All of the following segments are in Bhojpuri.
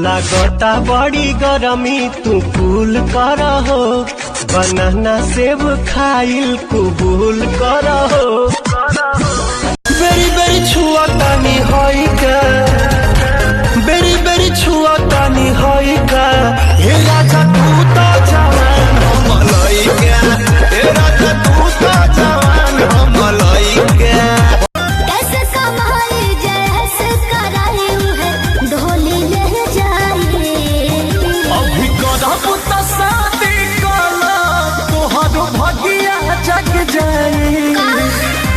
लागता बड़ी गरमी तू कूल कर हो, बनाना सेब खाइल कबूल कर हो। बेरी बेरी छुआ तानी होई का, बेरी बेरी छुआ तानी होई का, हे राजा तू तो जवान हम लइका, हे राजा तू तो जवान हम लइका।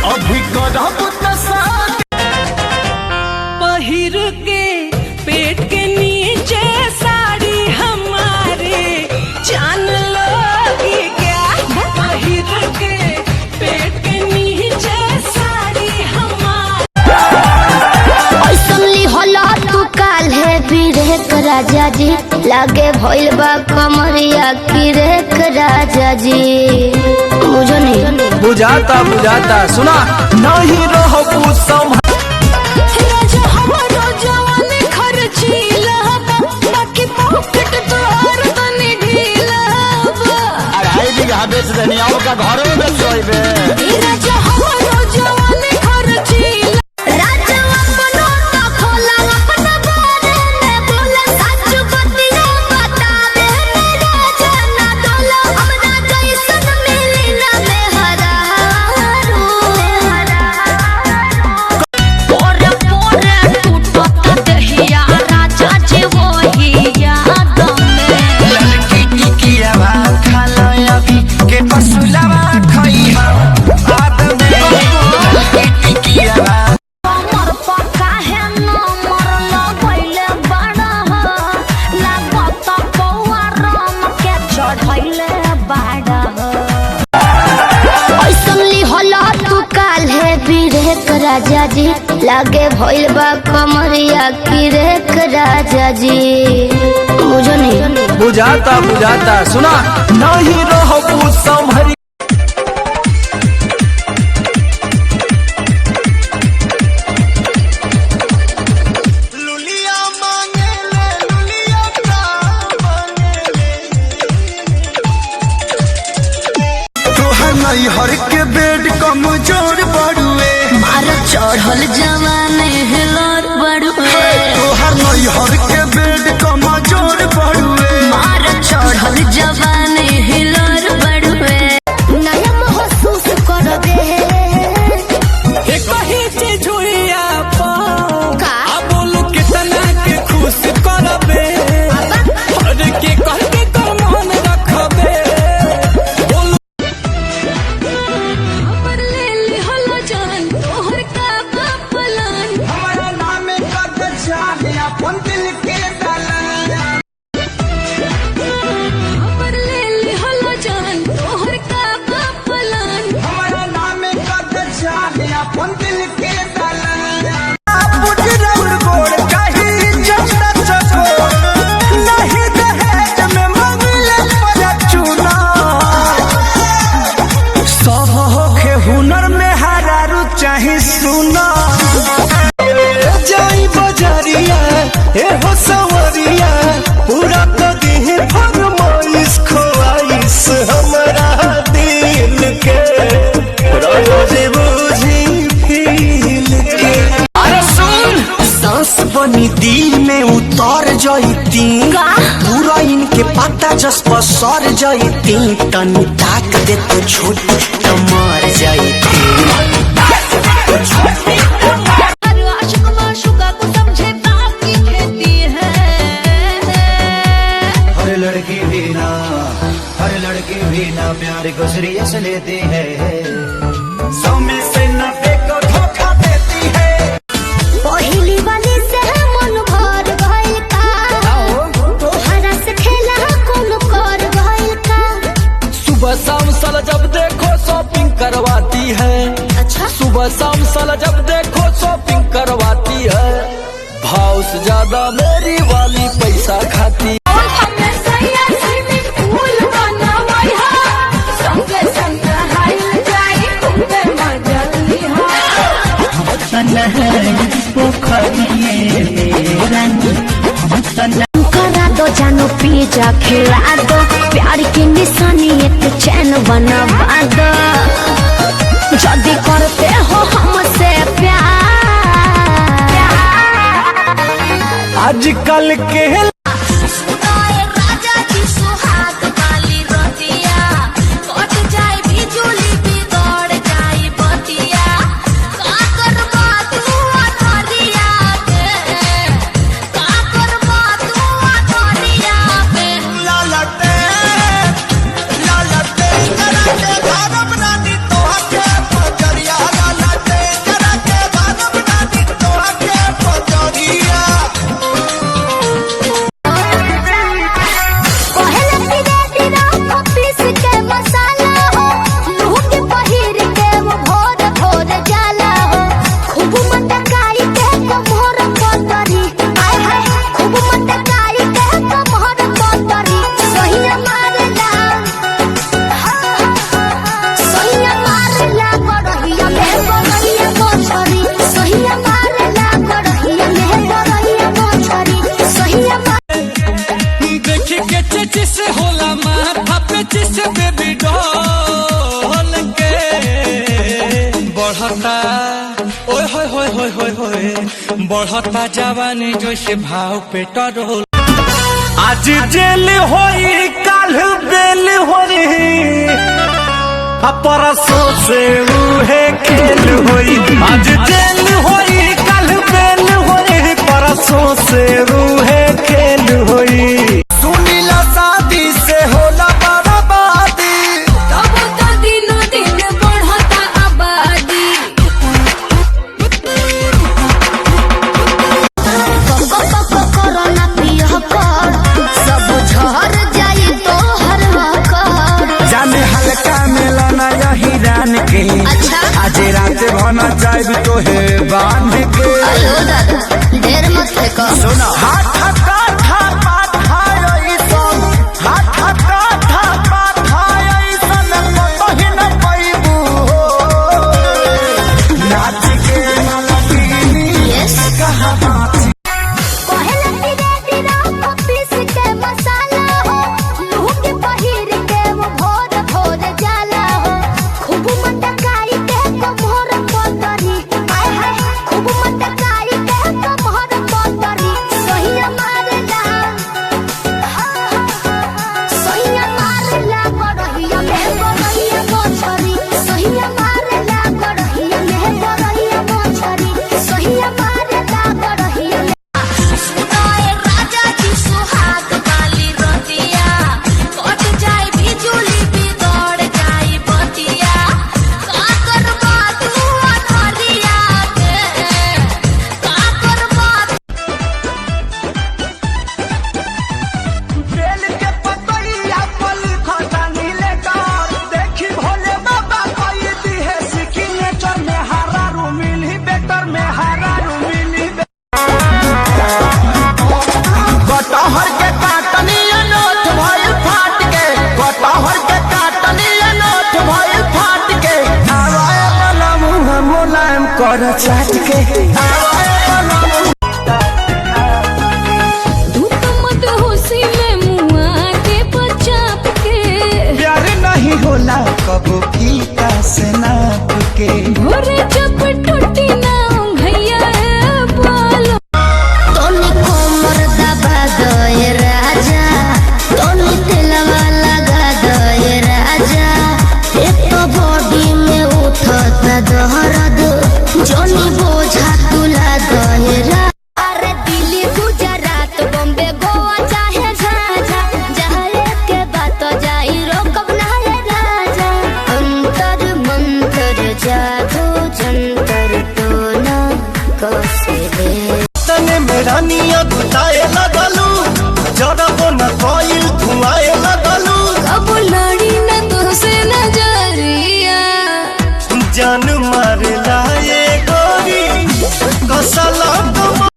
अभी पहिर के पेट के नीचे साड़ी हमारे जान लोगी क्या? पहिर के पेट के नीचे साड़ी हमारे ऐसनली होला तू काल है बिरेक राजा जी, लागे भइल बा कमरिया की रेख राजा जी। मुझे नहीं बुझाता बुझाता सुना नहीं रहो बेच देनी का घर में बेच राजा जी, लागे भइल बा कमरिया की रेख राजा जी। मुझे नहीं बुझाता बुझाता सुना नहीं रहो संभरी। हर के बेड कमजोर बड़ुए, मार चढ़ल जवान हिलर बड़ुए। तोहर नहीं हर के बेड कमजोर बड़ुए, मार चढ़ल जवान हिलर बड़ुए। नया महसूस कर दे कही चीज हुआ बोल कितना के खुश करबे, अरे के कह के कर मन रखबे। हुनर में हरारू चाहे सुना जाई बजरिया ए हो सवरिया, पूरा कदी फरमाइश ख्वाइश हमारा दिल के रोज बुझी फील के। अरे सुन सांस बनी दिल में उतर जाती, पूरा इनके पता जस पर सर जाती, तनी ताक दे तो छोटी तो मर जाती। हर लड़की भी ना प्यार को सीरियस लेती है, 100 में से 90 को धोखा देती है। पहली वाली से मन भर गइल का, तोहरा से खेला कौन कर गइल का। सुबह शाम साला जब देखो शॉपिंग करवाती है। अच्छा सुबह शाम साला जब देखो शॉपिंग करवाती है, भाव से ज्यादा मेरी वाली पैसा खाती। बना करा दो जानो पिज्जा खिला दो प्यार की निशानी एक चैन बनवा दो जल्दी करते हो हमसे प्यार आजकल के राजा जी सुहाग वाली रोटिया कट जाए बिजुली बिगड़ जाए बतिया का करबा तू अधरिया के का करबा तू अधरिया पे लालटे करा के भारत नानी तोहके पजरिया लालटे करा के भारत नानी तोहके पजरिया से होला माथा पे जिस बेबी डॉल के बढ़ता ओए होए होए होए होए होए बढ़ता जवानी जैसे भाव पेट्रोल आज जेल होई काल बेल होई परसों से उहे खेल होई आज जेल होई काल बेल होई परसों से उहे खेल होई।